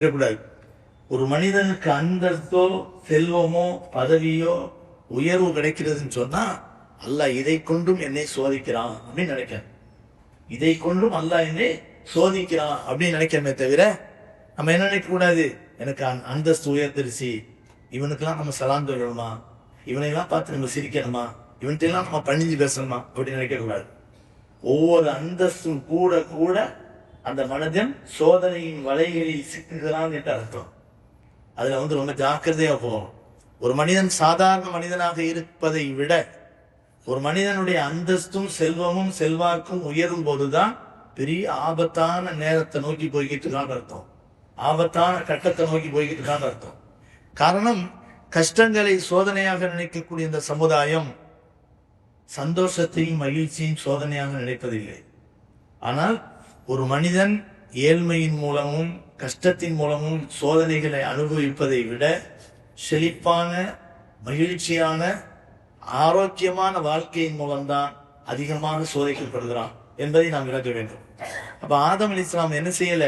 கூடாது. ஒரு மனிதனுக்கு அந்தஸ்தோ செல்வமோ பதவியோ உயர்வு கிடைக்கிறதுன்னு சொன்னா அல்லாஹ் இதை கொண்டும் என்னை சோதிக்கிறான் அப்படின்னு நினைக்கிறேன். இதை கொண்டும் அல்லாஹ் என்னை சோதிக்கிறான் அப்படின்னு நினைக்கிறமே தவிர நம்ம என்ன நினைக்க கூடாது, எனக்கு அந்தஸ்து உயர்ந்துருச்சு, இவனுக்கெல்லாம் நம்ம சலாம் சொல்லணுமா, இவனையெல்லாம் பார்த்து நம்ம சிரிக்கணுமா, இவன்கிட்டெல்லாம் நம்ம பணிஞ்சு பேசணுமா அப்படின்னு நினைக்க கூடாது. ஒவ்வொரு அந்தஸ்தும் கூட கூட அந்த மனிதன் சோதனையின் வலைகளில் சிக்குகிறான் என்று அர்த்தம். அதுல ரொம்ப ஜாக்கிரதையா போகும். ஒரு மனிதன் சாதாரண மனிதனாக இருப்பதை விட ஒரு மனிதனுடைய அந்தஸ்தும் செல்வமும் செல்வாக்கும் உயரும் போதுதான் பெரிய ஆபத்தான நேரத்தை நோக்கி போய்கிட்டு இருக்கான்னு அர்த்தம், ஆபத்தான கட்டத்தை நோக்கி போய்கிட்டு இருக்கான்னு அர்த்தம். காரணம், கஷ்டங்களை சோதனையாக நினைக்கக்கூடிய இந்த சமுதாயம் சந்தோஷத்தையும் மகிழ்ச்சியும் சோதனையாக நினைப்பதில்லை. ஆனால் ஒரு மனிதன் ஏழ்மையின் மூலமும் கஷ்டத்தின் மூலமும் சோதனைகளை அனுபவிப்பதை விட செழிப்பான மகிழ்ச்சியான ஆரோக்கியமான வாழ்க்கையின் மூலம்தான் அதிகமாக சோதிக்கப்படுகிறான் என்பதை நாம் விளக்க வேண்டும். அப்ப ஆதம் அலைஹிஸ்ஸலாம் என்ன செய்யல,